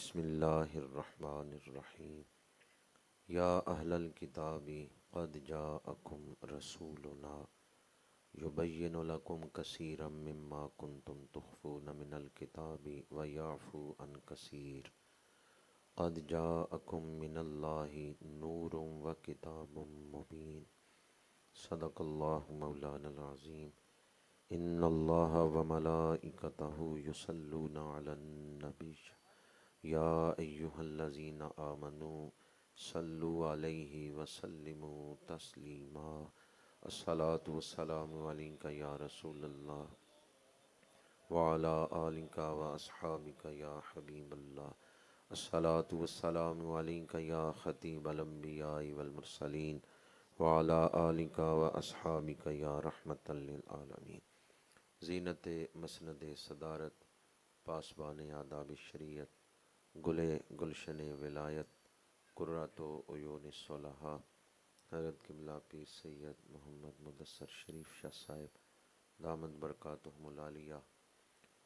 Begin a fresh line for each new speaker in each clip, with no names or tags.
بسم اللہ الرحمن الرحیم یا اہل الکتاب قد جاءکم رسولنا یبین لکم کثیرا مما کنتم تخفون من الکتاب ویعفو عن کثیر قد جاءکم من اللہ نور وکتاب مبین صدق اللہ مولانا العظیم ان اللہ وملائکتہ یصلون علی النبی یا ایہا الذین آمنوا صلوا علیہ وسلموا تسلیما الصلاۃ والسلام علیک یا رسول اللہ وعلی آلک واصحابک یا حبیب اللہ الصلاۃ والسلام علیک یا خطیب الانبیاء والمرسلین وعلی آلک واصحابک یا رحمۃ للعالمین۔ زینت مسند صدارت، پاسبان آداب شریعت، گلے گلشن ولایت، قرۃ عیون الصلحاء، حضرت قبلہ پیر سید محمد مدثر شریف شاہ صاحب دامت برکاتہم العالیہ،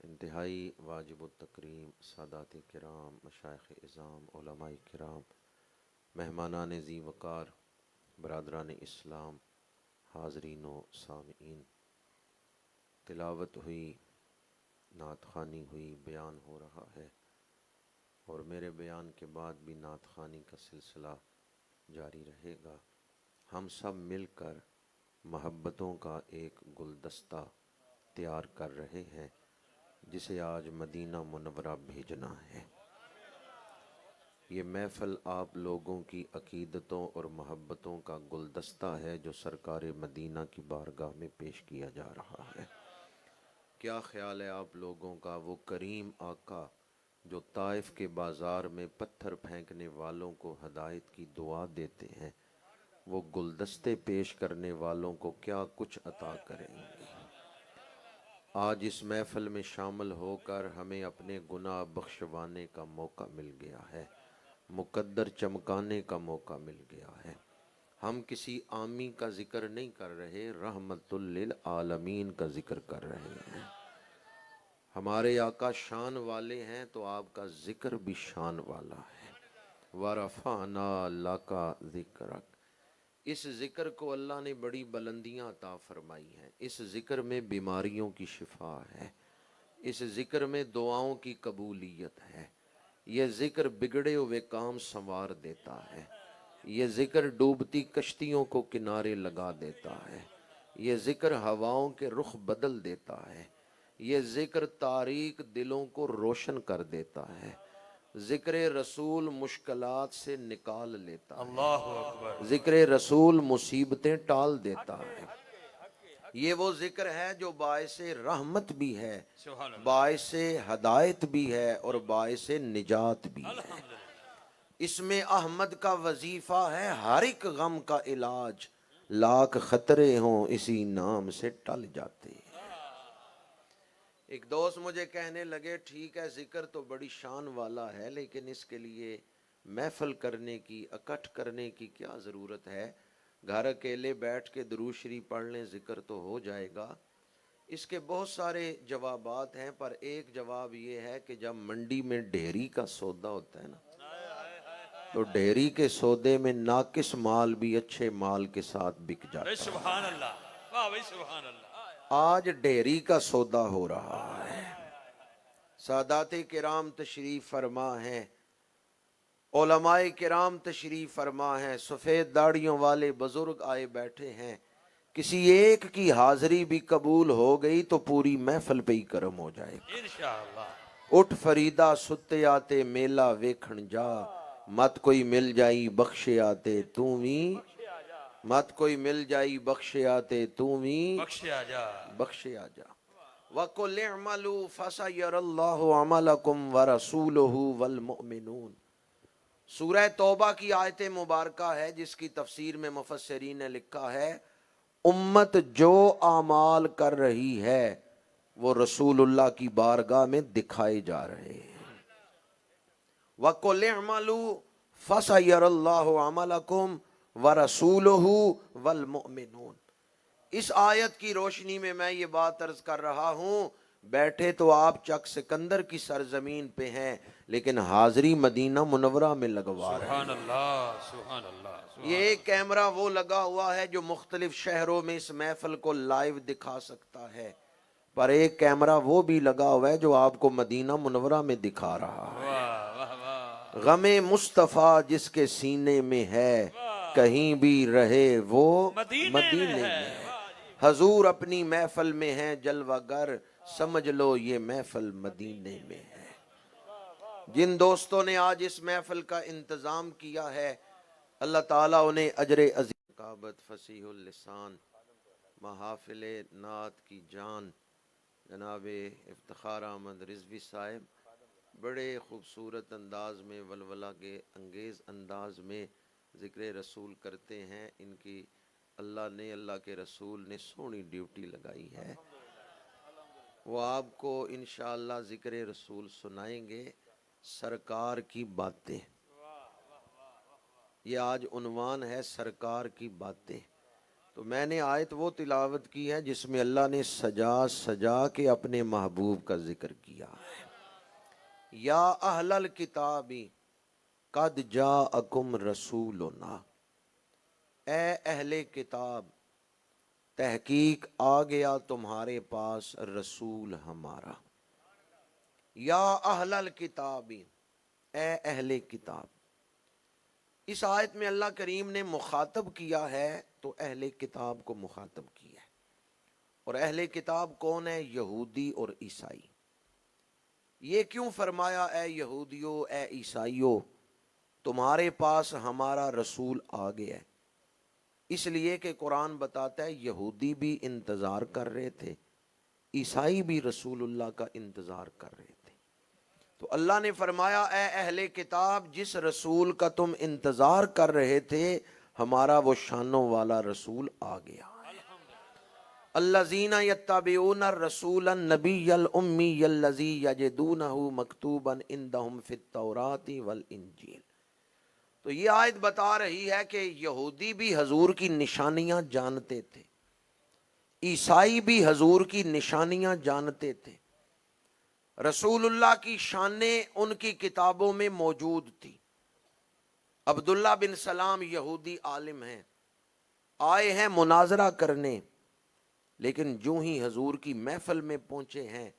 انتہائی واجب التکریم سادات کرام، مشائخ اعظام، علماء کرام، مہمانان ذی وقار، برادران اسلام، حاضرین و سامعین، تلاوت ہوئی، نعت خوانی ہوئی، بیان ہو رہا ہے اور میرے بیان کے بعد بھی نعت خوانی کا سلسلہ جاری رہے گا۔ ہم سب مل کر محبتوں کا ایک گلدستہ تیار کر رہے ہیں جسے آج مدینہ منورہ بھیجنا ہے۔ یہ محفل آپ لوگوں کی عقیدتوں اور محبتوں کا گلدستہ ہے جو سرکار مدینہ کی بارگاہ میں پیش کیا جا رہا ہے۔ کیا خیال ہے آپ لوگوں کا؟ وہ کریم آقا جو طائف کے بازار میں پتھر پھینکنے والوں کو ہدایت کی دعا دیتے ہیں، وہ گلدستے پیش کرنے والوں کو کیا کچھ عطا کریں گے۔ آج اس محفل میں شامل ہو کر ہمیں اپنے گناہ بخشوانے کا موقع مل گیا ہے، مقدر چمکانے کا موقع مل گیا ہے۔ ہم کسی عامی کا ذکر نہیں کر رہے، رحمت للعالمین کا ذکر کر رہے ہیں۔ ہمارے آقا شان والے ہیں تو آپ کا ذکر بھی شان والا ہے۔ وَرَفَعْنَا لَكَ ذِكْرَكَ، اس ذکر کو اللہ نے بڑی بلندیاں عطا فرمائی ہیں۔ اس ذکر میں بیماریوں کی شفا ہے، اس ذکر میں دعاؤں کی قبولیت ہے، یہ ذکر بگڑے ہوئے کام سنوار دیتا ہے، یہ ذکر ڈوبتی کشتیوں کو کنارے لگا دیتا ہے، یہ ذکر ہواؤں کے رخ بدل دیتا ہے، یہ ذکر تاریک دلوں کو روشن کر دیتا ہے، ذکر رسول مشکلات سے نکال لیتا ہے،
اللہ اکبر۔
ذکر رسول مصیبتیں ٹال دیتا ہے۔ یہ وہ ذکر ہے جو باعث رحمت بھی ہے،
سبحان اللہ،
باعث ہدایت بھی ہے اور باعث نجات بھی ہے۔
الحمدللہ۔
اس میں احمد کا وظیفہ ہے ہر ایک غم کا علاج، لاکھ خطرے ہوں اسی نام سے ٹل جاتے ہیں۔ ایک دوست مجھے کہنے لگے ٹھیک ہے ذکر تو بڑی شان والا ہے لیکن اس کے لیے محفل کرنے کی، اکٹھ کرنے کی کیا ضرورت ہے؟ گھر اکیلے بیٹھ کے درود شریف پڑھ لیں ذکر تو ہو جائے گا۔ اس کے بہت سارے جوابات ہیں، پر ایک جواب یہ ہے کہ جب منڈی میں ڈھیری کا سودا ہوتا ہے نا، تو ڈھیری کے سودے میں ناقص مال بھی اچھے مال کے ساتھ بک جاتا ہے۔
سبحان اللہ، واہ بھائی سبحان اللہ۔
آج ڈھیری کا سودا ہو رہا ہے۔ سادات کرام تشریف فرما ہیں، علماء کرام تشریف فرما ہیں، سفید داڑھیوں والے بزرگ آئے بیٹھے ہیں۔ کسی ایک کی حاضری بھی قبول ہو گئی تو پوری محفل پہ ہی کرم ہو جائے گا۔
انشاءاللہ۔
اٹھ فریدا ستے آتے میلہ ویکھن جا، مت کوئی مل جائی بخشے آتے تو بھی، مت کوئی مل جائی بخشے آتے تو بھی
بخشے آ جا۔
بخشے آ جا۔ وَقُلْ اعْمَلُوا فَسَيَرَى اللَّهُ عَمَلَكُمْ وَرَسُولُهُ وَالْمُؤْمِنُونَ۔ سورہ توبہ کی آیت مبارکہ ہے جس کی تفسیر میں مفسرین نے لکھا ہے امت جو اعمال کر رہی ہے وہ رسول اللہ کی بارگاہ میں دکھائے جا رہے ہیں۔ وَقُلْ اعْمَلُوا فَسَيَرَى اللَّهُ عَمَلَكُمْ وَرَسُولُهُ وَالْمُؤْمِنُونَ۔ اس آیت کی روشنی میں میں یہ بات عرض کر رہا ہوں، بیٹھے تو آپ چک سکندر کی سرزمین پہ ہیں لیکن حاضری مدینہ منورہ میں لگوا رہے ہیں۔
سبحان اللہ سبحان اللہ
یہ ایک کیمرہ وہ لگا ہوا ہے جو مختلف شہروں میں اس محفل کو لائیو دکھا سکتا ہے، پر ایک کیمرہ وہ بھی لگا ہوا ہے جو آپ کو مدینہ منورہ میں دکھا رہا ہے۔
واہ واہ واہ
غم مصطفیٰ جس کے سینے میں ہے کہیں بھی رہے وہ مدینے میں ہے۔ حضور اپنی محفل میں ہے جلوہ گر، سمجھ لو یہ محفل مدینے میں ہے۔ جن دوستوں نے آج اس محفل کا انتظام کیا ہے اللہ تعالیٰ انہیں اجر عظیم کابت فصیح اللسان محافل نعت کی جان جناب افتخار احمد رضوی صاحب بڑے خوبصورت انداز میں ولولہ کے انگیز انداز میں ذکر رسول کرتے ہیں۔ ان کی اللہ کے رسول نے سونی ڈیوٹی لگائی ہے، وہ آپ کو انشاءاللہ ذکر رسول سنائیں گے، سرکار کی باتیں۔ یہ آج عنوان ہے سرکار کی باتیں۔ تو میں نے آیت وہ تلاوت کی ہے جس میں اللہ نے سجا سجا کے اپنے محبوب کا ذکر کیا ہے۔ یا اہل الکتاب قد جاءکم رسولنا، اے اہل کتاب تحقیق آ گیا تمہارے پاس رسول ہمارا۔ یا اہل الکتاب، اے اہل کتاب۔ اس آیت میں اللہ کریم نے مخاطب کیا ہے تو اہل کتاب کو مخاطب کیا ہے، اور اہل کتاب کون ہے؟ یہودی اور عیسائی۔ یہ کیوں فرمایا اے یہودیو اے عیسائیو تمہارے پاس ہمارا رسول آ گیا ہے؟ اس لیے کہ قرآن بتاتا ہے یہودی بھی انتظار کر رہے تھے، عیسائی بھی رسول اللہ کا انتظار کر رہے تھے۔ تو اللہ نے فرمایا اے اہل کتاب جس رسول کا تم انتظار کر رہے تھے ہمارا وہ شانوں والا رسول آ گیا ہے۔ الذین یتبعون الرسول النبی الامی الذی یجدونہ مکتوبا عندہم فی التوراۃ والانجیل۔ تو یہ آیت بتا رہی ہے کہ یہودی بھی حضور کی نشانیاں جانتے تھے، عیسائی بھی حضور کی نشانیاں جانتے تھے، رسول اللہ کی شانیں ان کی کتابوں میں موجود تھی۔ عبداللہ بن سلام یہودی عالم ہیں، آئے ہیں مناظرہ کرنے، لیکن جو ہی حضور کی محفل میں پہنچے ہیں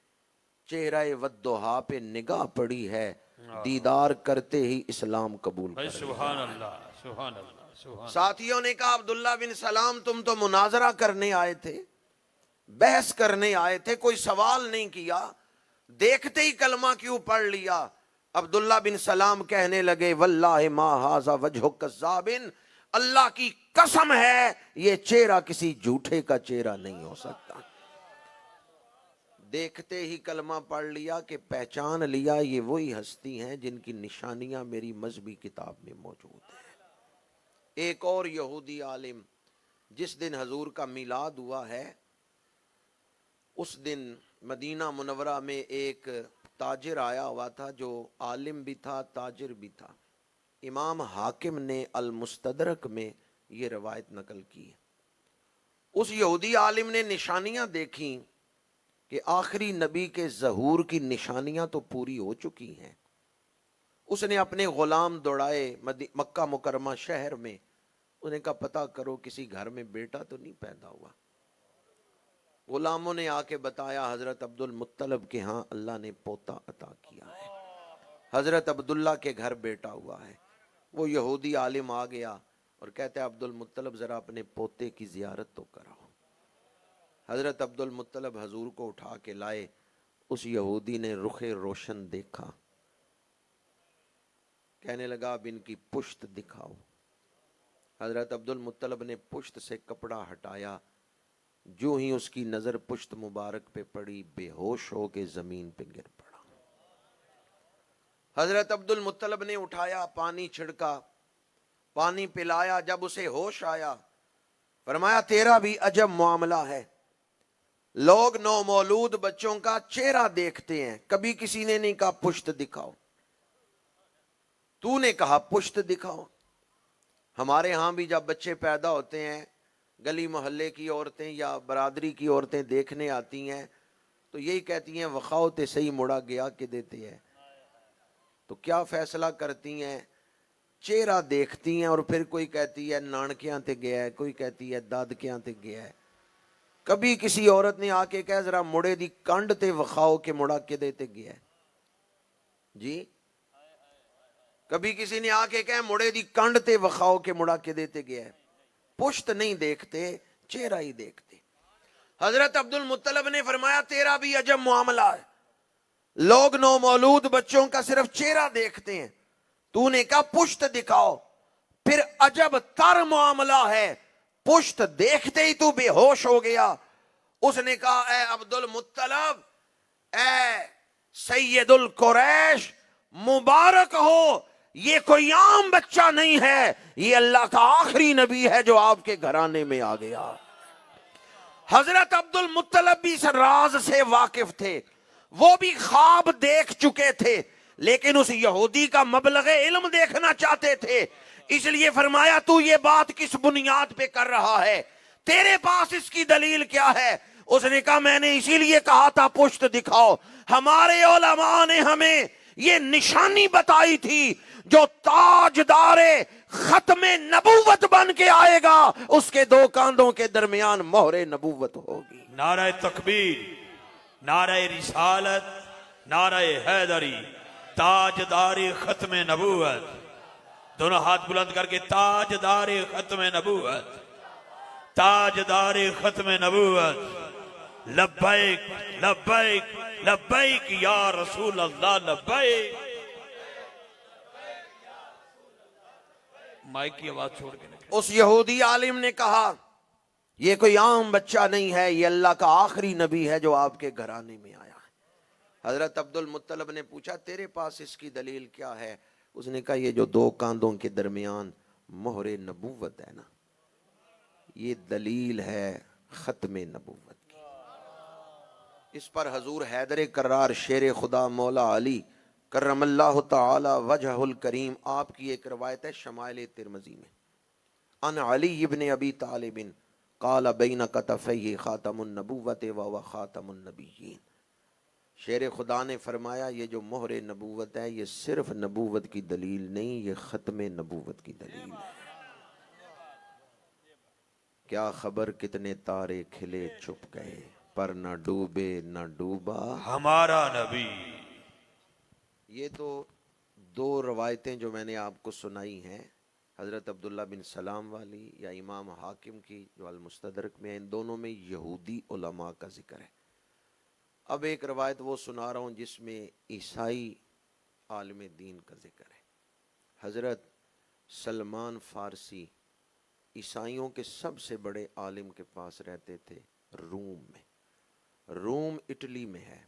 چہرہ والضحیٰ پہ نگاہ پڑی ہے، دیدار کرتے ہی اسلام قبول
بھائی
کر
سبحان اللہ سبحان اللہ سبحان
ساتھیوں نے کہا عبداللہ بن سلام تم تو مناظرہ کرنے آئے تھے، بحث کرنے آئے تھے، کوئی سوال نہیں کیا، دیکھتے ہی کلمہ کیوں پڑھ لیا؟ عبداللہ بن سلام کہنے لگے واللہ ما ھذا وجہ کذاب، اللہ کی قسم ہے یہ چہرہ کسی جھوٹے کا چہرہ نہیں ہو سکتا۔ دیکھتے ہی کلمہ پڑھ لیا کہ پہچان لیا یہ وہی ہستی ہیں جن کی نشانیاں میری مذہبی کتاب میں موجود ہیں۔ ایک اور یہودی عالم جس دن حضور کا میلاد ہوا ہے اس دن مدینہ منورہ میں ایک تاجر آیا ہوا تھا جو عالم بھی تھا تاجر بھی تھا۔ امام حاکم نے المستدرک میں یہ روایت نقل کی ہے۔ اس یہودی عالم نے نشانیاں دیکھیں کہ آخری نبی کے ظہور کی نشانیاں تو پوری ہو چکی ہیں۔ اس نے اپنے غلام دوڑائے مکہ مکرمہ شہر میں، انہیں کہا پتہ کرو کسی گھر میں بیٹا تو نہیں پیدا ہوا۔ غلاموں نے آ کے بتایا حضرت عبد المطلب کے ہاں اللہ نے پوتا عطا کیا ہے، حضرت عبداللہ کے گھر بیٹا ہوا ہے۔ وہ یہودی عالم آ گیا اور کہتے ہیں عبد المطلب ذرا اپنے پوتے کی زیارت تو کراؤ۔ حضرت عبد المطلب حضور کو اٹھا کے لائے، اس یہودی نے رخ روشن دیکھا، کہنے لگا اب ان کی پشت دکھاؤ۔ حضرت عبد المطلب نے پشت سے کپڑا ہٹایا، جو ہی اس کی نظر پشت مبارک پہ پڑی بے ہوش ہو کے زمین پہ گر پڑا۔ حضرت عبد المطلب نے اٹھایا، پانی چھڑکا، پانی پلایا، جب اسے ہوش آیا فرمایا تیرا بھی عجب معاملہ ہے، لوگ نومولود بچوں کا چہرہ دیکھتے ہیں، کبھی کسی نے نہیں کہا پشت دکھاؤ، تو نے کہا پشت دکھاؤ۔ ہمارے ہاں بھی جب بچے پیدا ہوتے ہیں گلی محلے کی عورتیں یا برادری کی عورتیں دیکھنے آتی ہیں تو یہی کہتی ہیں وخاؤ تے صحیح مڑا گیا کہ دیتے ہیں. تو کیا فیصلہ کرتی ہیں؟ چہرہ دیکھتی ہیں اور پھر کوئی کہتی ہے نانکیاں تے گیا ہے، کوئی کہتی ہے دادکیاں تے گیا ہے. کبھی کسی عورت نے آ کے کہا ذرا مڑے دی کنڈ تے وخاؤ کہ مڑا کے دیتے گیا ہے جی. کبھی کسی نے آ کے کہا مڑے دی کنڈ تے وخاؤ کہ مڑا کے دیتے گیا ہے. پشت نہیں دیکھتے، چہرہ ہی دیکھتے. حضرت عبد المطلب نے فرمایا تیرا بھی عجب معاملہ ہے، لوگ نومولود بچوں کا صرف چہرہ دیکھتے ہیں، تو نے کہا پشت دکھاؤ. پھر عجب تر معاملہ ہے، پشت دیکھتے ہی تو بے ہوش ہو گیا. اس نے کہا اے عبد المطلب، اے سید القریش، مبارک ہو، یہ کوئی عام بچہ نہیں ہے، یہ اللہ کا آخری نبی ہے جو آپ کے گھرانے میں آ گیا. حضرت عبد المطلب بھی اس راز سے واقف تھے، وہ بھی خواب دیکھ چکے تھے، لیکن اس یہودی کا مبلغ علم دیکھنا چاہتے تھے. اس لیے فرمایا تو یہ بات کس بنیاد پہ کر رہا ہے، تیرے پاس اس کی دلیل کیا ہے؟ اس نے کہا میں نے اسی لیے کہا تھا پشت دکھاؤ، ہمارے علماء نے ہمیں یہ نشانی بتائی تھی، جو تاجدار ختم نبوت بن کے آئے گا اس کے دو کاندھوں کے درمیان مہر نبوت ہوگی.
نعرہ تکبیر، نعرہ رسالت، نعرہ حیدری، تاجدار ختم نبوت. دونوں ہاتھ بلند کر کے تاجدار ختم نبوت، تاجدار ختم نبوت. لبیک لبیک لبیک یا رسول اللہ لبیک. مائک کی آواز چھوڑ کے نکلے.
اس یہودی عالم نے کہا یہ کوئی عام بچہ نہیں ہے، یہ اللہ کا آخری نبی ہے جو آپ کے گھرانے میں آیا ہے. حضرت عبد المطلب نے پوچھا تیرے پاس اس کی دلیل کیا ہے؟ اس نے کہا یہ جو دو کاندھوں کے درمیان مہر نبوت ہے نا، یہ دلیل ہے ختم نبوت کی. اس پر حضور حیدر کرار شیر خدا مولا علی کرم اللہ تعالی وجہ الکریم، آپ کی ایک روایت ہے شمائل ترمذی میں، ان علی ابن ابی طالب قال بین کتفیہ خاتم النبوت و خاتم النبیین. شیر خدا نے فرمایا یہ جو مہر نبوت ہے یہ صرف نبوت کی دلیل نہیں، یہ ختم نبوت کی دلیل ہے. کیا خبر کتنے تارے کھلے چھپ گئے، پر نہ ڈوبے نہ ڈوبا
ہمارا نبی.
یہ تو دو روایتیں جو میں نے آپ کو سنائی ہیں، حضرت عبداللہ بن سلام والی یا امام حاکم کی جو المستدرک میں ہیں، ان دونوں میں یہودی علماء کا ذکر ہے. اب ایک روایت وہ سنا رہا ہوں جس میں عیسائی عالم دین کا ذکر ہے. حضرت سلمان فارسی عیسائیوں کے سب سے بڑے عالم کے پاس رہتے تھے روم میں. روم اٹلی میں ہے،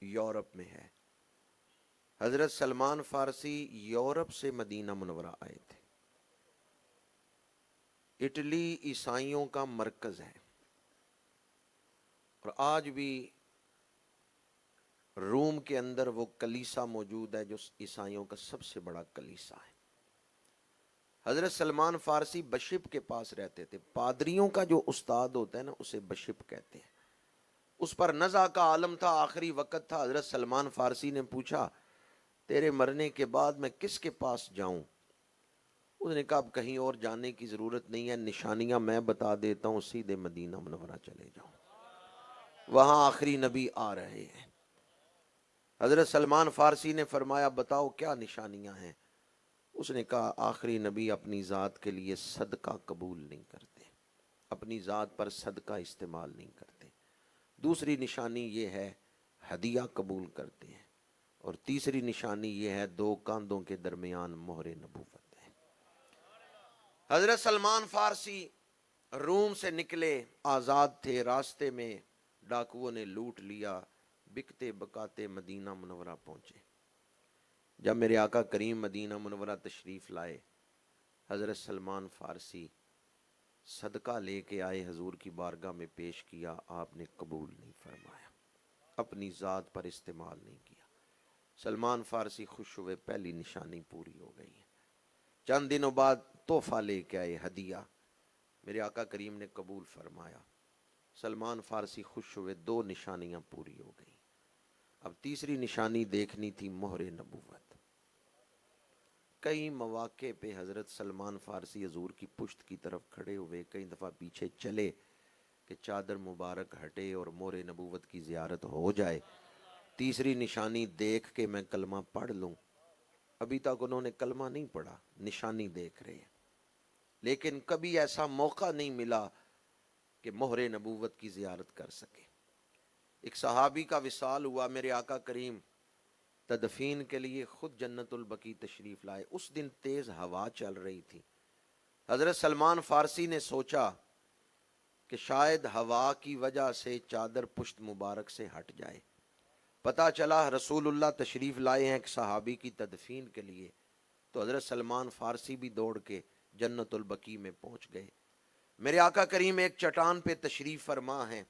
یورپ میں ہے. حضرت سلمان فارسی یورپ سے مدینہ منورہ آئے تھے. اٹلی عیسائیوں کا مرکز ہے، اور آج بھی روم کے اندر وہ کلیسا موجود ہے جو عیسائیوں کا سب سے بڑا کلیسا ہے. حضرت سلمان فارسی بشپ کے پاس رہتے تھے. پادریوں کا جو استاد ہوتا ہے نا اسے بشپ کہتے ہیں. اس پر نزع کا عالم تھا، آخری وقت تھا. حضرت سلمان فارسی نے پوچھا تیرے مرنے کے بعد میں کس کے پاس جاؤں؟ اس نے کہا اب کہیں اور جانے کی ضرورت نہیں ہے، نشانیاں میں بتا دیتا ہوں، سیدھے مدینہ منورہ چلے جاؤں، وہاں آخری نبی آ رہے ہیں. حضرت سلمان فارسی نے فرمایا بتاؤ کیا نشانیاں ہیں؟ اس نے کہا آخری نبی اپنی ذات کے لیے صدقہ قبول نہیں کرتے، اپنی ذات پر صدقہ استعمال نہیں کرتے. دوسری نشانی یہ ہے ہدیہ قبول کرتے ہیں، اور تیسری نشانی یہ ہے دو کاندھوں کے درمیان مہر نبوت ہے. حضرت سلمان فارسی روم سے نکلے، آزاد تھے، راستے میں ڈاکوؤں نے لوٹ لیا، بکتے بکاتے مدینہ منورہ پہنچے. جب میرے آقا کریم مدینہ منورہ تشریف لائے، حضرت سلمان فارسی صدقہ لے کے آئے، حضور کی بارگاہ میں پیش کیا، آپ نے قبول نہیں فرمایا، اپنی ذات پر استعمال نہیں کیا. سلمان فارسی خوش ہوئے، پہلی نشانی پوری ہو گئی ہے. چند دنوں بعد تحفہ لے کے آئے، ہدیہ، میرے آقا کریم نے قبول فرمایا. سلمان فارسی خوش ہوئے، 2 نشانیاں پوری ہو گئیں۔ اب تیسری نشانی دیکھنی تھی، مہر نبوت۔ کئی مواقع پہ حضرت سلمان فارسی حضور کی پشت کی طرف کھڑے ہوئے، کئی دفعہ پیچھے چلے کہ چادر مبارک ہٹے اور مہر نبوت کی زیارت ہو جائے، تیسری نشانی دیکھ کے میں کلمہ پڑھ لوں۔ ابھی تک انہوں نے کلمہ نہیں پڑھا، نشانی دیکھ رہے ہیں، لیکن کبھی ایسا موقع نہیں ملا کہ مہر نبوت کی زیارت کر سکے۔ ایک صحابی کا وصال ہوا، میرے آقا کریم تدفین کے لیے خود جنت البقیع تشریف لائے۔ اس دن تیز ہوا چل رہی تھی۔ حضرت سلمان فارسی نے سوچا کہ شاید ہوا کی وجہ سے چادر پشت مبارک سے ہٹ جائے۔ پتہ چلا رسول اللہ تشریف لائے ہیں ایک صحابی کی تدفین کے لیے، تو حضرت سلمان فارسی بھی دوڑ کے جنت البقیع میں پہنچ گئے۔ میرے آقا کریم ایک چٹان پہ تشریف فرما ہیں،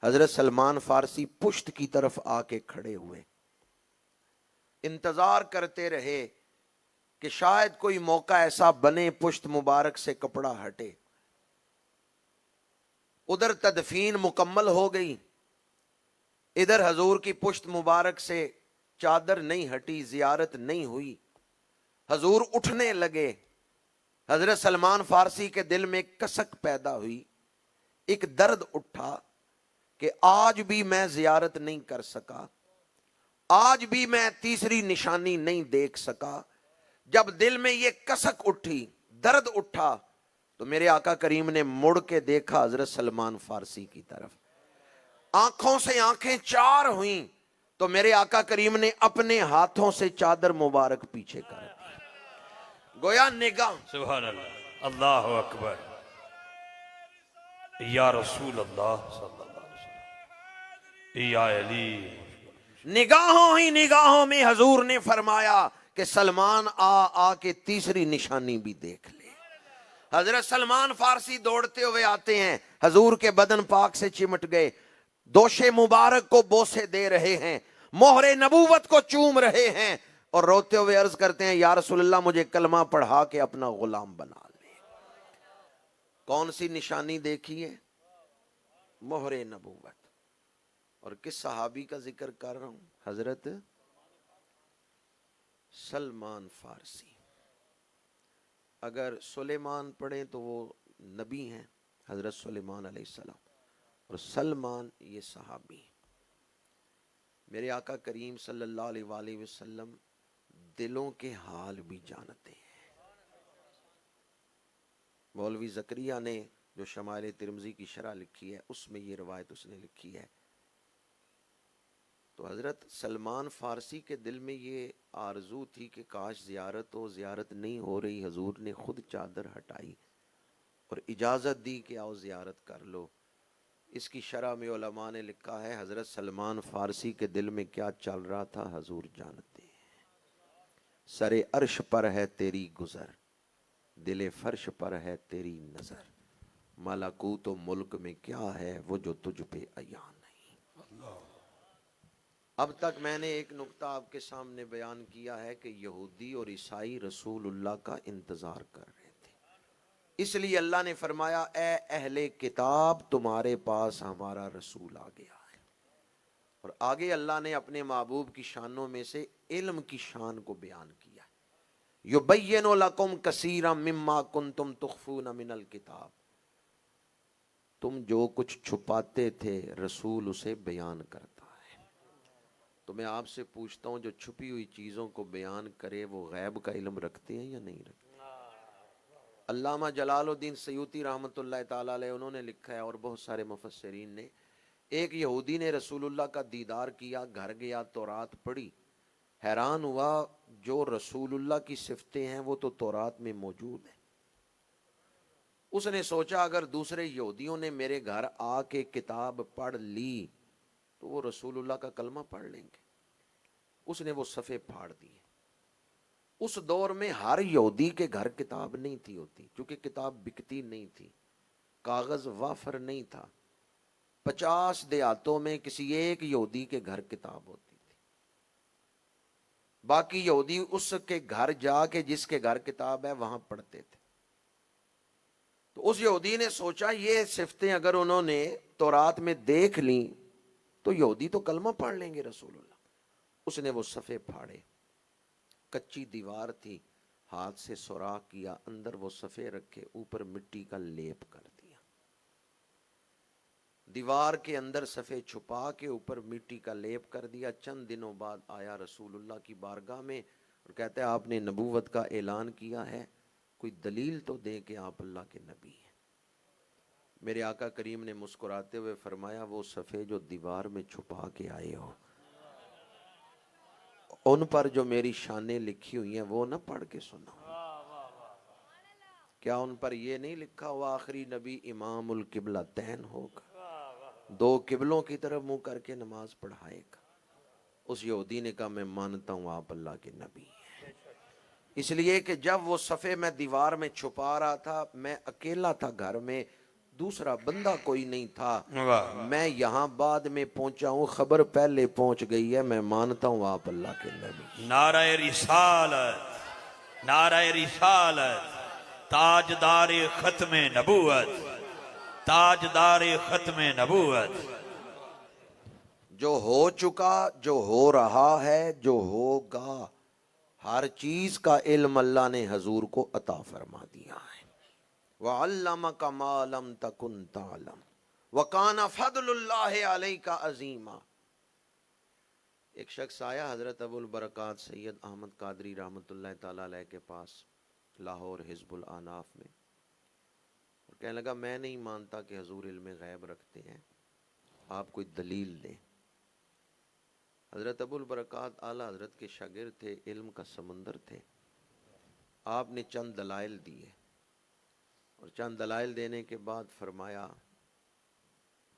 حضرت سلمان فارسی پشت کی طرف آ کے کھڑے ہوئے، انتظار کرتے رہے کہ شاید کوئی موقع ایسا بنے پشت مبارک سے کپڑا ہٹے۔ ادھر تدفین مکمل ہو گئی، ادھر حضور کی پشت مبارک سے چادر نہیں ہٹی، زیارت نہیں ہوئی۔ حضور اٹھنے لگے، حضرت سلمان فارسی کے دل میں ایک کسک پیدا ہوئی، ایک درد اٹھا کہ آج بھی میں زیارت نہیں کر سکا، آج بھی میں تیسری نشانی نہیں دیکھ سکا۔ جب دل میں یہ کسک اٹھی، درد اٹھا، تو میرے آقا کریم نے مڑ کے دیکھا حضرت سلمان فارسی کی طرف، آنکھوں سے آنکھیں چار ہوئیں، تو میرے آقا کریم نے اپنے ہاتھوں سے چادر مبارک پیچھے کر دی، گویا نگاہ۔
سبحان اللہ، اللہ اکبر، یا رسول اللہ صلی اللہ علیہ وسلم، یا علی۔
نگاہوں ہی نگاہوں میں حضور نے فرمایا کہ سلمان آ کے تیسری نشانی بھی دیکھ لے۔ حضرت سلمان فارسی دوڑتے ہوئے آتے ہیں، حضور کے بدن پاک سے چمٹ گئے، دوش مبارک کو بوسے دے رہے ہیں، مہر نبوت کو چوم رہے ہیں، اور روتے ہوئے عرض کرتے ہیں یا رسول اللہ مجھے کلمہ پڑھا کے اپنا غلام بنا لے۔ کون سی نشانی دیکھی ہے؟ مہر نبوت۔ اور کس صحابی کا ذکر کر رہا ہوں؟ حضرت سلمان فارسی۔ اگر سلیمان پڑھیں تو وہ نبی ہیں، حضرت سلیمان علیہ السلام، اور سلمان یہ صحابی۔ میرے آقا کریم صلی اللہ علیہ وآلہ وسلم دلوں کے حال بھی جانتے ہیں۔ مولوی زکریا نے جو شمائل ترمذی کی شرح لکھی ہے اس میں یہ روایت اس نے لکھی ہے، تو حضرت سلمان فارسی کے دل میں یہ آرزو تھی کہ کاش زیارت ہو، زیارت نہیں ہو رہی، حضور نے خود چادر ہٹائی اور اجازت دی کہ آؤ زیارت کر لو۔ اس کی شرح میں علماء نے لکھا ہے حضرت سلمان فارسی کے دل میں کیا چل رہا تھا حضور جانتے ہیں۔ سر عرش پر ہے تیری گزر، دل فرش پر ہے تیری نظر، ملکوت و ملک میں کیا ہے وہ جو تجھ پہ عیاں نہیں۔ اب تک میں نے ایک نقطہ آپ کے سامنے بیان کیا ہے کہ یہودی اور عیسائی رسول اللہ کا انتظار کر رہے تھے، اس لیے اللہ نے فرمایا اے اہل کتاب تمہارے پاس ہمارا رسول آ گیا ہے۔ اور آگے اللہ نے اپنے محبوب کی شانوں میں سے علم کی شان کو بیان کیا ہے، یبین لکم کثیرا مما کنتم تخفون من الکتاب، تم جو کچھ چھپاتے تھے رسول اسے بیان کرتا ہے۔ تو میں آپ سے پوچھتا ہوں جو چھپی ہوئی چیزوں کو بیان کرے وہ غیب کا علم رکھتے ہیں یا نہیں رکھتے؟ علامہ جلال الدین سیوطی رحمۃ اللہ تعالی علیہ انہوں نے لکھا ہے، اور بہت سارے مفسرین نے، ایک یہودی نے رسول اللہ کا دیدار کیا، گھر گیا، تورات پڑھی، حیران ہوا جو رسول اللہ کی صفتیں ہیں وہ تو تورات میں موجود ہیں۔ اس نے سوچا اگر دوسرے یہودیوں نے میرے گھر آ کے کتاب پڑھ لی تو وہ رسول اللہ کا کلمہ پڑھ لیں گے۔ اس نے وہ صفحے پھاڑ دیے۔ اس دور میں ہر یہودی کے گھر کتاب نہیں تھی ہوتی، کیونکہ کتاب بکتی نہیں تھی، کاغذ وافر نہیں تھا۔ 50 دیہاتوں میں کسی ایک یہودی کے گھر کتاب ہوتی تھی، باقی یہودی اس کے گھر جا کے جس کے گھر کتاب ہے وہاں پڑھتے تھے۔ تو اس یہودی نے سوچا یہ صفتیں اگر انہوں نے تورات میں دیکھ لیں تو یہودی تو کلمہ پڑھ لیں گے رسول اللہ. اس نے وہ صفحے پھاڑے، کچی دیوار تھی، ہاتھ سے سوراخ کیا، اندر وہ صفحے رکھے، اوپر مٹی کا لیپ کر دیا. دیوار کے اندر صفحے چھپا کے اوپر مٹی کا لیپ کر دیا. چند دنوں بعد آیا رسول اللہ کی بارگاہ میں اور کہتے ہیں آپ نے نبوت کا اعلان کیا ہے، کوئی دلیل تو دیں کہ آپ اللہ کے نبی ہیں. میرے آقا کریم نے مسکراتے ہوئے فرمایا وہ صفحے جو دیوار میں چھپا کے آئے ہو ان پر جو میری شانیں لکھی ہوئی ہیں وہ نہ پڑھ کے سنا. کیا ان پر یہ نہیں لکھا ہوا آخری نبی امام القبلتین ہوگا، دو قبلوں کی طرف منہ کر کے نماز پڑھائے گا؟ اس یہودی نے کہا میں مانتا ہوں آپ اللہ کے نبی ہیں. اس لیے کہ جب وہ صفحے میں دیوار میں چھپا رہا تھا میں اکیلا تھا گھر میں، دوسرا بندہ کوئی نہیں تھا. میں یہاں بعد میں پہنچا ہوں، خبر پہلے پہنچ گئی ہے، میں مانتا ہوں آپ اللہ کے نبی.
نعرہ رسالت، نعرہ رسالت، تاجدار ختم نبوت، تاجدار ختم نبوت.
جو ہو چکا، جو ہو رہا ہے، جو ہوگا، ہر چیز کا علم اللہ نے حضور کو عطا فرما دیا ہے. وَعَلَّمَكَ مَا لَمْ تَكُنْ تَعْلَمْ وَكَانَ فَضْلُ اللَّهِ عَلَيْكَ عَظِيمًا. ایک شخص آیا حضرت ابو البرکات سید احمد قادری رحمۃ اللہ تعالیٰ علیہ کے پاس لاہور حزب الاناف میں، اور کہنے لگا میں نہیں مانتا کہ حضور علم غیب رکھتے ہیں، آپ کوئی دلیل دیں. حضرت ابو البرکات اعلیٰ حضرت کے شاگرد تھے، علم کا سمندر تھے. آپ نے چند دلائل دیے اور چند دلائل دینے کے بعد فرمایا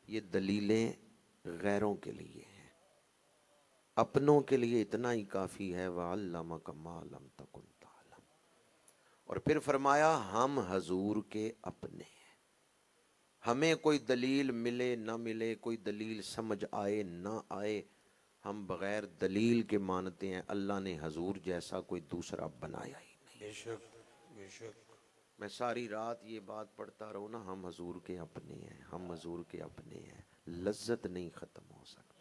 یہ دلیلیں غیروں کے لیے ہیں، اپنوں کے لیے اتنا ہی کافی ہے. وَعَلَّمَكَ مَا لَمْ تَكُنْ تَعْلَمْ. اور پھر فرمایا ہم حضور کے اپنے ہیں، ہمیں کوئی دلیل ملے نہ ملے، کوئی دلیل سمجھ آئے نہ آئے، ہم بغیر دلیل کے مانتے ہیں اللہ نے حضور جیسا کوئی دوسرا بنایا ہی نہیں.
بے شک بے شک.
میں ساری رات یہ بات پڑھتا رہوں نا، ہم حضور کے اپنے ہیں، ہم حضور کے اپنے ہیں، لذت نہیں ختم ہو سکتی.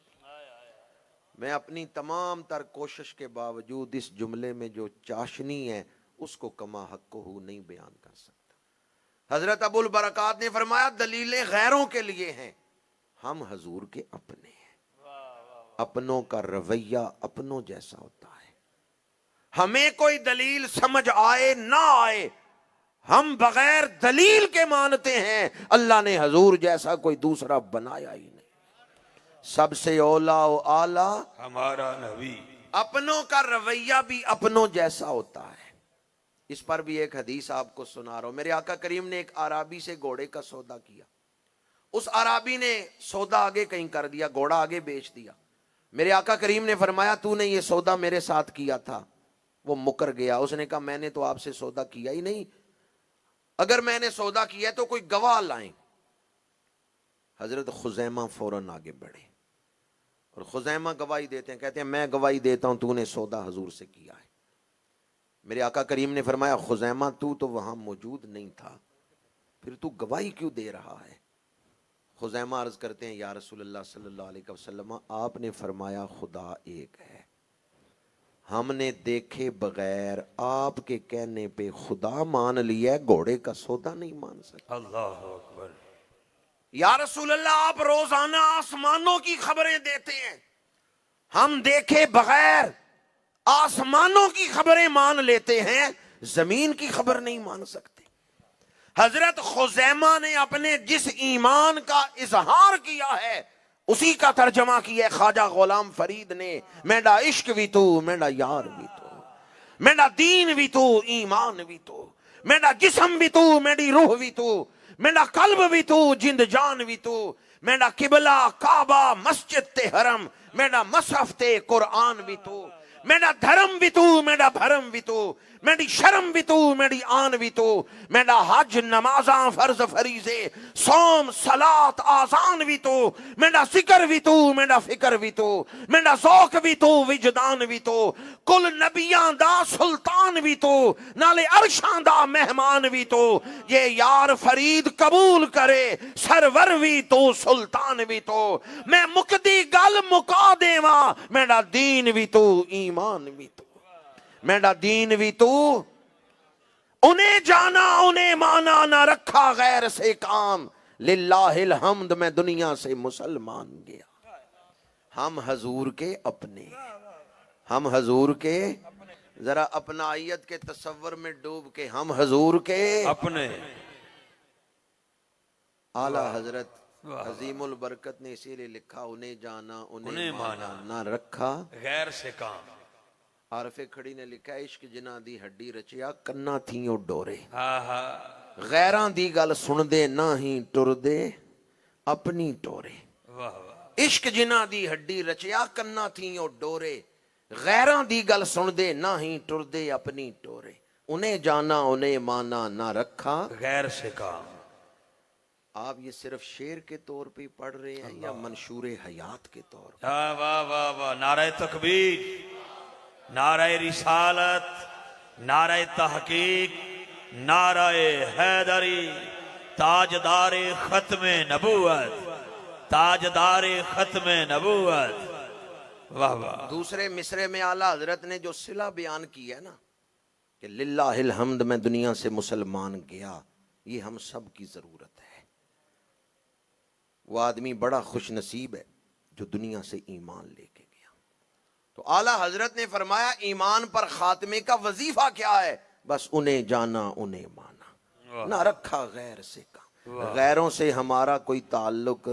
میں اپنی تمام تر کوشش کے باوجود اس جملے میں جو چاشنی ہے اس کو کما حق ہو نہیں بیان کر سکتا. حضرت ابو البرکات نے فرمایا دلیلیں غیروں کے لیے ہیں، ہم حضور کے اپنے ہیں. اپنوں کا رویہ اپنوں جیسا ہوتا ہے. ہمیں کوئی دلیل سمجھ آئے نہ آئے، ہم بغیر دلیل کے مانتے ہیں اللہ نے حضور جیسا کوئی دوسرا بنایا ہی نہیں. سب سے اولا و اعلیٰ
ہمارا نبی.
اپنوں کا رویہ بھی اپنوں جیسا ہوتا ہے. اس پر بھی ایک حدیث آپ کو سنا رہا ہوں. میرے آقا کریم نے ایک عرابی سے گھوڑے کا سودا کیا. اس عرابی نے سودا آگے کہیں کر دیا، گھوڑا آگے بیچ دیا. میرے آقا کریم نے فرمایا تو نے یہ سودا میرے ساتھ کیا تھا. وہ مکر گیا. اس نے کہا میں نے تو آپ سے سودا کیا ہی نہیں، اگر میں نے سودا کیا ہے تو کوئی گواہ لائیں. حضرت خزیمہ فوراً آگے بڑھے اور خزیمہ گواہی دیتے ہیں، کہتے ہیں میں گواہی دیتا ہوں تو نے سودا حضور سے کیا ہے. میرے آقا کریم نے فرمایا خزیمہ تو وہاں موجود نہیں تھا، پھر تو گواہی کیوں دے رہا ہے؟ خزیمہ عرض کرتے ہیں یا رسول اللہ صلی اللہ علیہ وسلم آپ نے فرمایا خدا ایک ہے، ہم نے دیکھے بغیر آپ کے کہنے پہ خدا مان لیا ہے، گھوڑے کا سودا نہیں مان سکتا.
اللہ اکبر.
یا رسول اللہ آپ روزانہ آسمانوں کی خبریں دیتے ہیں، ہم دیکھے بغیر آسمانوں کی خبریں مان لیتے ہیں، زمین کی خبر نہیں مان سکتے. حضرت خزیمہ نے اپنے جس ایمان کا اظہار کیا ہے اسی کا ترجمہ کیا ہے خواجہ غلام فرید نے. میرا عشق بھی تو، میرا یار بھی تو، میرا دین بھی تو، ایمان بھی تو، میرا جسم بھی تو، میری روح بھی تو، میرا قلب بھی تو، جند جان بھی تو، میرا قبلہ کعبہ مسجد تے حرم، میرا مصحف تے قرآن بھی تو، میرا دھرم بھی تو میرا بھرم بھی تو میری شرم بھی تو میری آن بھی تو میرا حج نمازاں فرض فریضے صوم صلاۃ آزان بھی تو میرا ذکر بھی تو میرا فکر بھی تو میرا ذوق بھی تو وجدان بھی تو کل نبیاں دا سلطان بھی تو نالے عرشاں دا مہمان بھی تو یہ یار فرید قبول کرے سرور بھی تو سلطان بھی تو میں مکدی گل مکا دیواں میرا دین بھی تو ایمان بھی تو میرا دین بھی تو انہیں جانا انہیں مانا نہ رکھا غیر سے کام للہ الحمد میں دنیا سے مسلمان گیا ہم حضور کے اپنے ہم حضور کے ذرا اپنائیت کے تصور میں ڈوب کے ہم حضور کے
اپنے
اعلیٰ حضرت عظیم البرکت نے اسی لیے لکھا انہیں جانا انہیں مانا نہ رکھا
غیر سے کام.
عارف کھڑی نے لکھا عشق جنہ دی ہڈی رچیا کنا تھیوں ڈورے
ہاں ہاں
غیراں دی گل سن دے نہ ہی ٹر دے اپنی ٹورے
واہ واہ
عشق جنہ دی ہڈی رچیا کنا تھیوں ڈورے غیراں دی گل سن دے نہ ہی ٹر دے اپنی ٹورے انہیں جانا انہیں مانا نہ رکھا
غیر سے کام.
آپ یہ صرف شعر کے طور پہ پڑھ رہے ہیں یا منشور حیات کے طور پر
واہ واہ واہ واہ. نعرہ تکبیر، نعرہ رسالت، نعرہ تحقیق، نعرہ حیدری، تاجدار ختم نبوت، تاجدار ختم نبوت. واہ واہ.
دوسرے مصرے میں اعلیٰ حضرت نے جو صلہ بیان کی ہے نا کہ للہ الحمد میں دنیا سے مسلمان گیا، یہ ہم سب کی ضرورت ہے. وہ آدمی بڑا خوش نصیب ہے جو دنیا سے ایمان لے کے گیا. تو اعلیٰ حضرت نے فرمایا ایمان پر خاتمے کا وظیفہ کیا ہے؟ بس انہیں جانا انہیں مانا نہ رکھا غیر سے کام. غیروں سے ہمارا کوئی تعلق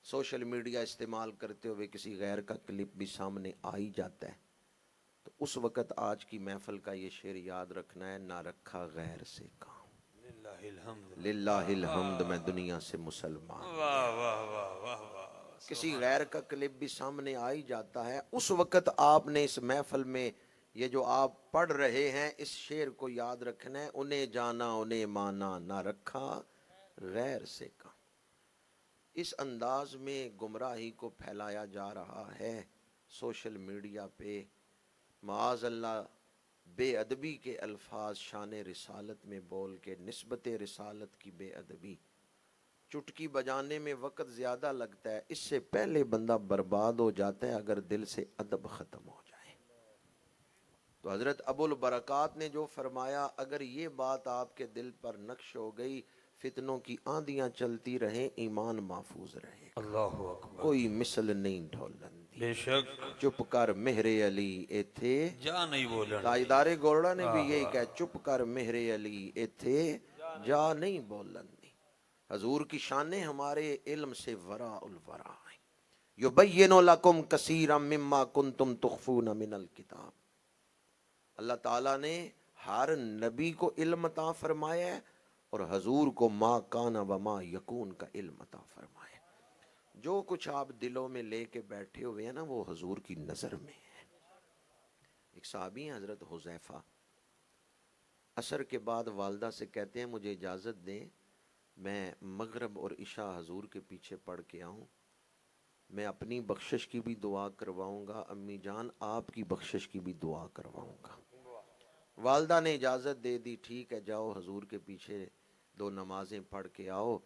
سوشل میڈیا استعمال کرتے ہوئے کسی غیر کا کلپ بھی سامنے آ ہی جاتا ہے تو اس وقت آج کی محفل کا یہ شعر یاد رکھنا ہے نہ رکھا غیر سے کام للہ الحمد میں دنیا سے مسلمان.
واہ واہ واہ واہ واہ.
کسی غیر کا کلپ بھی سامنے آ ہی جاتا ہے اس وقت آپ نے اس محفل میں یہ جو آپ پڑھ رہے ہیں اس شعر کو یاد رکھنا ہے انہیں جانا انہیں مانا نہ رکھا غیر سے کام. اس انداز میں گمراہی کو پھیلایا جا رہا ہے سوشل میڈیا پہ. معاذ اللہ بے ادبی کے الفاظ شان رسالت میں بول کے نسبت رسالت کی بے ادبی. چٹکی بجانے میں وقت زیادہ لگتا ہے، اس سے پہلے بندہ برباد ہو جاتا ہے اگر دل سے ادب ختم ہو جائے. تو حضرت ابو البرکات نے جو فرمایا اگر یہ بات آپ کے دل پر نقش ہو گئی فتنوں کی آندیاں چلتی رہیں ایمان محفوظ رہے.
اللہ اکبر.
کوئی مثل نہیں ڈھولن دی
بے شک
چپ کر مہر علی ایتھے
جا نہیں بولنا.
تاجدار گولڑا نے بھی یہی کہا چپ کر مہر علی ایتھے جا نہیں بولن دی. حضور کی شانیں ہمارے علم سے وراء الورا ہیں. یبین لکم کثیرا مما کنتم تخفون من الکتاب. اللہ تعالیٰ نے ہر نبی کو علم عطا فرمایا ہے اور حضور کو ما کان و ما یکون کا علم عطا فرمایا. جو کچھ آپ دلوں میں لے کے بیٹھے ہوئے ہیں نا وہ حضور کی نظر میں ہے. ایک صحابی ہیں حضرت حذیفہ عصر کے بعد والدہ سے کہتے ہیں مجھے اجازت دیں میں مغرب اور عشاء حضور کے پیچھے پڑھ کے آؤں، میں اپنی بخشش کی بھی دعا کرواؤں گا، امی جان آپ کی بخشش کی بھی دعا کرواؤں گا. والدہ نے اجازت دے دی ٹھیک ہے جاؤ حضور کے پیچھے 2 نمازیں پڑھ کے آؤ،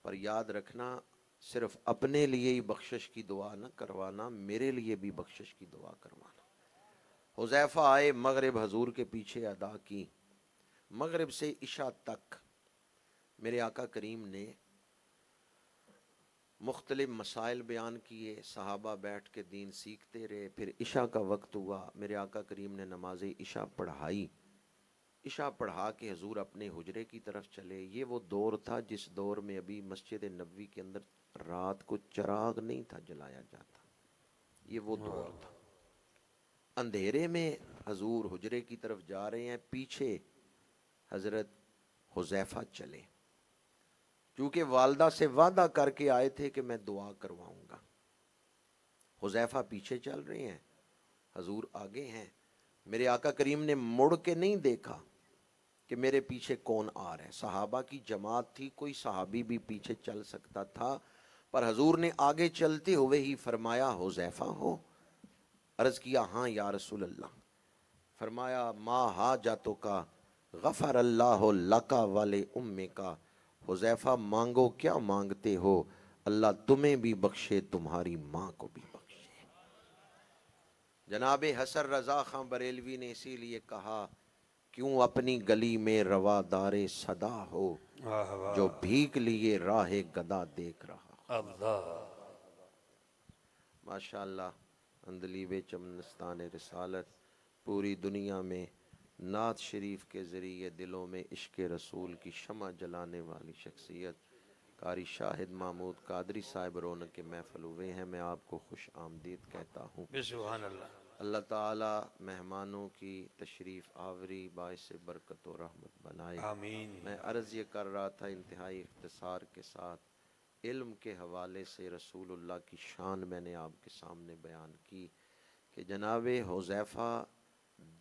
پر یاد رکھنا صرف اپنے لیے ہی بخشش کی دعا نہ کروانا، میرے لیے بھی بخشش کی دعا کروانا. حذیفہ آئے مغرب حضور کے پیچھے ادا کی. مغرب سے عشاء تک میرے آقا کریم نے مختلف مسائل بیان کیے، صحابہ بیٹھ کے دین سیکھتے رہے. پھر عشاء کا وقت ہوا، میرے آقا کریم نے نماز عشاء پڑھائی. عشاء پڑھا کے حضور اپنے حجرے کی طرف چلے. یہ وہ دور تھا جس دور میں ابھی مسجد نبوی کے اندر رات کو چراغ نہیں تھا جلایا جاتا. یہ وہ دور تھا. اندھیرے میں حضور حجرے کی طرف جا رہے ہیں، پیچھے حضرت حذیفہ چلے کیونکہ والدہ سے وعدہ کر کے آئے تھے کہ میں دعا کرواؤں گا. حذیفہ پیچھے چل رہے ہیں حضور آگے ہیں. میرے آقا کریم نے مڑ کے نہیں دیکھا کہ میرے پیچھے کون آ رہا ہے. صحابہ کی جماعت تھی، کوئی صحابی بھی پیچھے چل سکتا تھا، پر حضور نے آگے چلتے ہوئے ہی فرمایا حذیفہ ہو؟ عرض کیا ہاں یا رسول اللہ. فرمایا ما حاجتو کا غفر اللہ لکا والے امے کا. حذیفہ مانگو کیا مانگتے ہو، اللہ تمہیں بھی بخشے تمہاری ماں کو بھی بخشے. جناب حسن رضا خان بریلوی نے اسی لیے کہا کیوں اپنی گلی میں روادار صدا ہو،
واہ واہ
جو بھیک لیے راہ گدا دیکھ رہا.
اللہ.
ماشاءاللہ اندلیب چمنستان رسالت پوری دنیا میں نعت شریف کے ذریعے دلوں میں عشق رسول کی شمع جلانے والی شخصیت قاری شاہد محمود قادری صاحب رونق کے محفل ہوئے ہیں. میں آپ کو خوش آمدید کہتا ہوں.
سبحان اللہ.
اللہ تعالی مہمانوں کی تشریف آوری باعث برکت و رحمت بنائے.
آمین.
میں عرض یہ کر رہا تھا انتہائی اختصار کے ساتھ، علم کے حوالے سے رسول اللہ کی شان میں نے آپ کے سامنے بیان کی کہ جناب حذیفہ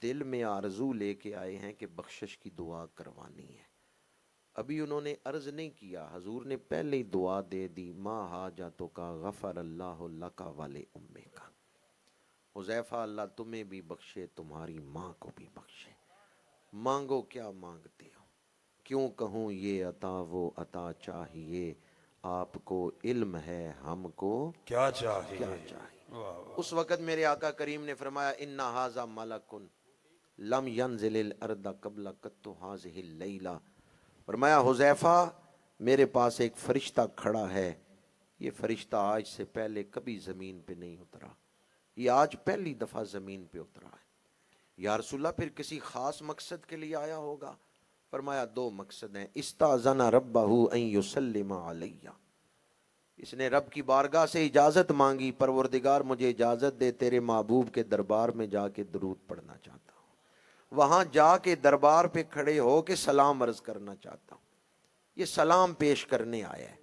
دل میں آرزو لے کے آئے ہیں کہ بخشش کی دعا کروانی ہے. ابھی انہوں نے عرض نہیں کیا، حضور نے پہلے ہی دعا دے دی ما حاجتو کا غفر اللہ لکا والے امے کا. حذیفہ اللہ تمہیں بھی بخشے تمہاری ماں کو بھی بخشے. مانگو کیا مانگتے ہو، کیوں کہوں یہ عطا وہ عطا چاہیے، آپ کو علم ہے ہم کو
کیا چاہیے.
کیا چاہیے.
واہ واہ.
اس وقت میرے آقا کریم نے فرمایا ان ھذا ملک لم ینزل الارض قبل قط ھذہ اللیلہ. فرمایا حذیفہ میرے پاس ایک فرشتہ کھڑا ہے، یہ فرشتہ آج سے پہلے کبھی زمین پہ نہیں اترا، یہ آج پہلی دفعہ زمین پہ اترا ہے. یا رسول اللہ پھر کسی خاص مقصد کے لیے آیا ہوگا؟ فرمایا دو مقصد ہیں. استاذن ربہ ان یسلم علیہ، اس نے رب کی بارگاہ سے اجازت مانگی، پروردگار مجھے اجازت دے تیرے محبوب کے دربار میں جا کے درود پڑھنا چاہتا ہوں، وہاں جا کے دربار پہ کھڑے ہو کے سلام عرض کرنا چاہتا ہوں. یہ سلام پیش کرنے آیا ہے.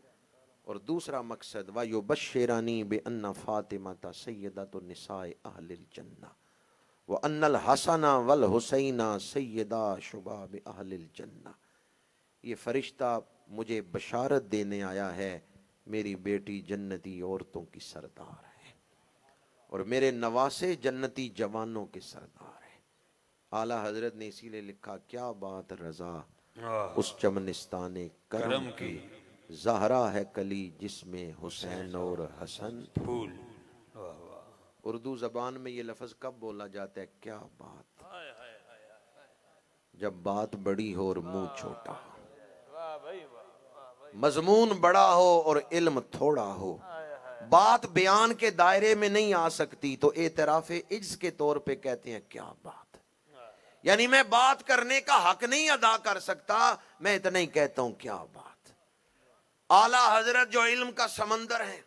اور دوسرا مقصد وَيُبَشِّرَنِي بِأَنَّ فَاطِمَةَ سَيِّدَةُ النِّسَاءِ أَهْلِ الْجَنَّةِ وَأَنَّ الْحَسَنَ وَالْحُسَيْنَ سَيِّدَا شُبَابِ أَهْلِ الْجَنَّةِ. یہ فرشتہ مجھے بشارت دینے آیا ہے میری بیٹی جنتی عورتوں کی سردار ہے اور میرے نواسے جنتی جوانوں کے سردار ہیں. اعلیٰ حضرت نے اسی لیے لکھا کیا بات رضا اس چمنستان کرم کی، زہرا ہے کلی جس میں حسین اور حسن.
پھول. واہ واہ.
اردو زبان میں یہ لفظ کب بولا جاتا ہے؟ کیا بات، جب بات بڑی ہو اور منہ چھوٹا ہو، مضمون بڑا ہو اور علم تھوڑا ہو، بات بیان کے دائرے میں نہیں آ سکتی تو اعتراف عجز کے طور پہ کہتے ہیں کیا بات. یعنی میں بات کرنے کا حق نہیں ادا کر سکتا، میں اتنا ہی کہتا ہوں کیا بات. اعلیٰ حضرت جو علم کا سمندر ہے،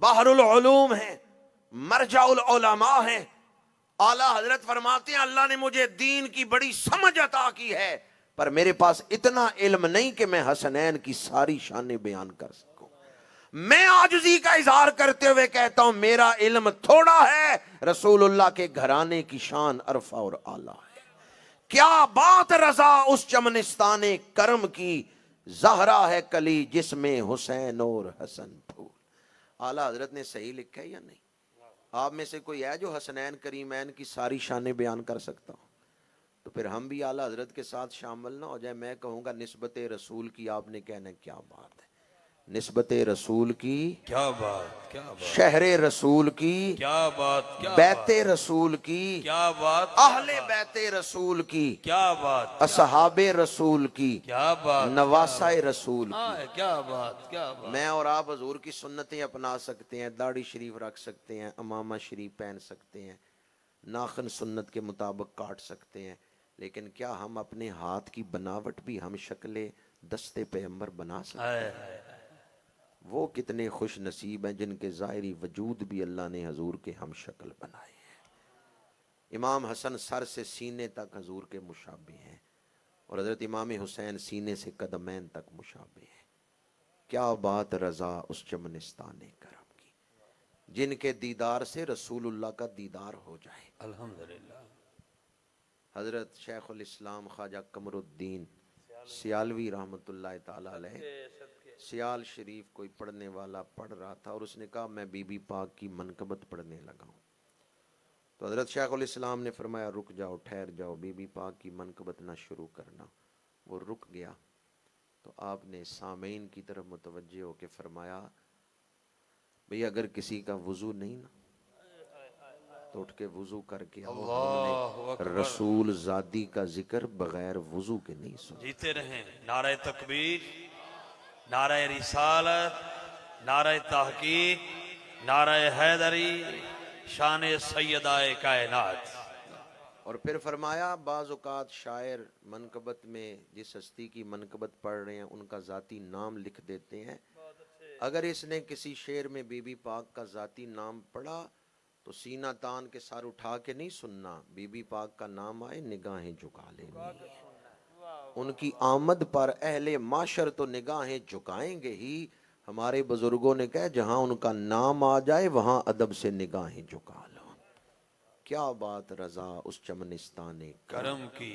بحر العلوم ہے، مرجع العلماء ہیں، اعلیٰ حضرت فرماتے ہیں اللہ نے مجھے دین کی بڑی سمجھ عطا کی ہے، پر میرے پاس اتنا علم نہیں کہ میں حسنین کی ساری شانیں بیان کر سکوں. میں عاجزی کا اظہار کرتے ہوئے کہتا ہوں میرا علم تھوڑا ہے، رسول اللہ کے گھرانے کی شان عرفہ اور اعلیٰ ہے. کیا بات رضا اس چمنستان کرم کی، زہرا ہے کلی جس میں حسین اور حسن پھول. اعلیٰ حضرت نے صحیح لکھا ہے یا نہیں؟ آپ میں سے کوئی ہے جو حسنین کریمین کی ساری شانیں بیان کر سکتا ہو؟ تو پھر ہم بھی اعلیٰ حضرت کے ساتھ شامل نہ ہو جائے. میں کہوں گا نسبت رسول کی، آپ نے کہنا ہے کیا بات ہے. نسبت رسول کی،
کیا بات. کیا بات.
شہر رسول کی،
کیا بات. کیا
بیت
بات.
رسول کی،
کیا بات.
اہل بیت رسول کی،
کیا بات.
اصحاب رسول کی،
کیا بات.
نواسہ رسول کی.
کیا بات. کیا بات.
میں اور آپ حضور کی سنتیں اپنا سکتے ہیں، داڑھی شریف رکھ سکتے ہیں، امامہ شریف پہن سکتے ہیں، ناخن سنت کے مطابق کاٹ سکتے ہیں، لیکن کیا ہم اپنے ہاتھ کی بناوٹ بھی ہم شکل دستے پیغمبر بنا سکتے ہیں؟ وہ کتنے خوش نصیب ہیں جن کے ظاہری وجود بھی اللہ نے حضور کے ہم شکل بنائے ہیں. امام حسن سر سے سینے تک حضور کے مشابہ ہیں اور حضرت امام حسین سینے سے قدمین تک مشابہ ہیں. کیا بات رضا اس چمنستان کرم کی. جن کے دیدار سے رسول اللہ کا دیدار ہو جائے۔
الحمدللہ۔
حضرت شیخ الاسلام خواجہ قمر الدین سیالوی رحمۃ اللہ تعالی علیہ سیال شریف کوئی پڑھنے والا پڑھ رہا تھا اور اس نے کہا میں بی بی پاک کی منقبت پڑھنے لگا ہوں، تو حضرت شیخ الاسلام نے فرمایا رک جاؤ، ٹھہر جاؤ، بی بی پاک کی منقبت نہ شروع کرنا۔ وہ رک گیا تو آپ نے سامعین کی طرف متوجہ ہو کے فرمایا بھئی اگر کسی کا وضو نہیں نا تو اٹھ کے وضو کر کے آؤ، ہم
اللہ
نے
اکبر۔
رسول ذاتی کا ذکر بغیر وضو کے نہیں سنا۔
جیتے رہیں۔ نعرہ تکبیر، نعرہ رسالت، نعرہ تحقیق، نعرہ حیدری، شان سیدہ کائنات۔
اور پھر فرمایا بعض اوقات شاعر منقبت میں جس ہستی کی منقبت پڑھ رہے ہیں ان کا ذاتی نام لکھ دیتے ہیں، اگر اس نے کسی شعر میں بی بی پاک کا ذاتی نام پڑھا تو سینہ تان کے سر اٹھا کے نہیں سننا، بی بی پاک کا نام آئے نگاہیں جھکا لینی، ان کی آمد پر اہل معاشر تو نگاہیں جھکائیں گے ہی۔ ہمارے بزرگوں نے کہا جہاں ان کا نام آ جائے وہاں ادب سے نگاہیں جھکا لو۔ کیا بات رضا اس چمنستان
کرم کی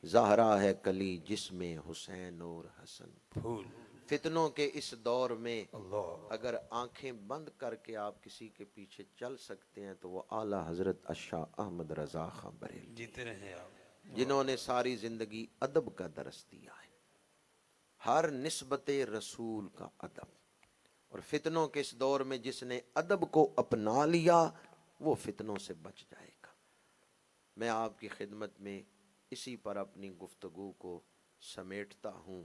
زہرا ہے کلی جس میں حسین اور حسن۔
پھول۔
فتنوں کے اس دور میں
اللہ۔
اگر آنکھیں بند کر کے آپ کسی کے پیچھے چل سکتے ہیں تو وہ اعلیٰ حضرت الشاہ احمد رضا خاں بریلوی،
جیتے رہیں آپ۔
جنہوں نے ساری زندگی ادب کا درس دیا ہے، ہر نسبت رسول کا ادب، اور فتنوں کے اس دور میں جس نے ادب کو اپنا لیا وہ فتنوں سے بچ جائے گا۔ میں آپ کی خدمت میں اسی پر اپنی گفتگو کو سمیٹتا ہوں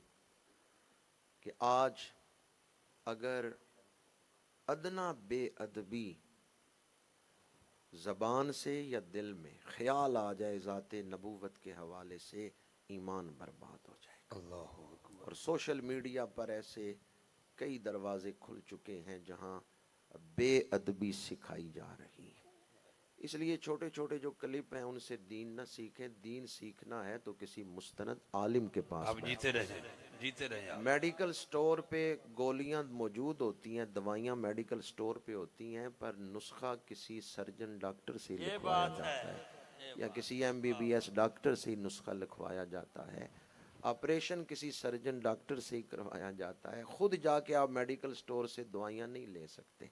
کہ آج اگر ادنا بے ادبی زبان سے یا دل میں خیال آ جائے ذات نبوت کے حوالے سے، ایمان برباد ہو جائے گا۔
اللہ اکبر۔
اور سوشل میڈیا پر ایسے کئی دروازے کھل چکے ہیں جہاں بے ادبی سکھائی جا رہی ہے، اس لیے چھوٹے چھوٹے جو کلپ ہیں ان سے دین نہ سیکھیں، دین سیکھنا ہے تو کسی مستند عالم کے پاس
آپ
بیٹھیں۔
جیتے رہیں، جیتے رہیں آپ۔
میڈیکل سٹور پہ گولیاں موجود ہوتی ہیں، دوائیاں میڈیکل سٹور پہ ہوتی ہیں، پر نسخہ کسی سرجن ڈاکٹر سے لکھوایا جاتا ہے یا کسی MBBS ڈاکٹر سے نسخہ لکھوایا جاتا ہے، آپریشن کسی سرجن ڈاکٹر سے ہی کروایا جاتا ہے، خود جا کے آپ میڈیکل سٹور سے دوائیاں نہیں لے سکتے۔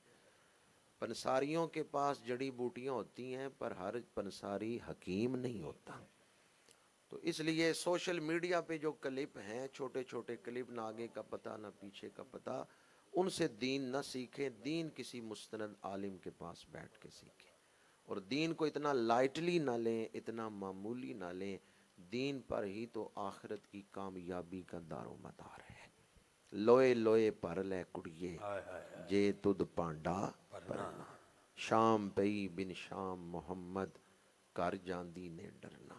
پنساریوں کے پاس جڑی بوٹیاں ہوتی ہیں پر ہر پنساری حکیم نہیں ہوتا، تو اس لیے سوشل میڈیا پہ جو کلپ ہیں چھوٹے چھوٹے کلپ، نہ آگے کا پتہ نہ پیچھے کا پتہ، ان سے دین نہ سیکھیں، دین کسی مستند عالم کے پاس بیٹھ کے سیکھیں، اور دین کو اتنا لائٹلی نہ لیں، اتنا معمولی نہ لیں، دین پر ہی تو آخرت کی کامیابی کا دار و مدار ہے۔ لوئے لوئے پر لے کڑیے جے تد پانڈا پرنا، شام پئی بن شام محمد کر جاندی نے ڈرنا۔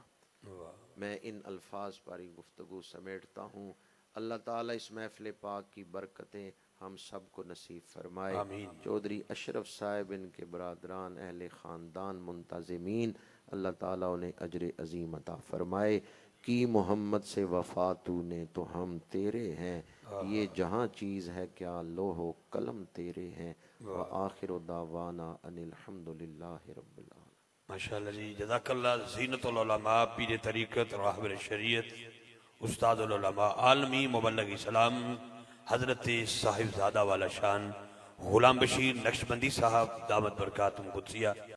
میں ان الفاظ پر ہی گفتگو سمیٹتا ہوں۔ اللہ تعالیٰ اس محفل پاک کی برکتیں ہم سب کو نصیب فرمائے۔
آمین۔
چودھری اشرف صاحب، ان کے برادران، اہل خاندان، منتظمین، اللہ تعالیٰ انہیں اجر عظیم عطا فرمائے۔ کی محمد سے وفا تو نے تو ہم تیرے ہیں، یہ جہاں چیز ہے کیا لوح و قلم تیرے ہیں، وآخر دعوانا ان الحمدللہ رب العالمین۔
ماشاءاللہ جی، جزاک اللہ۔ زینت العلماء، پیر طریقت، راہبر شریعت، استاد العلماء، عالمی مبلغ اسلام، حضرت صاحب زادہ والا شان غلام بشیر نقشبندی صاحب دامت برکاتہم قدسیہ۔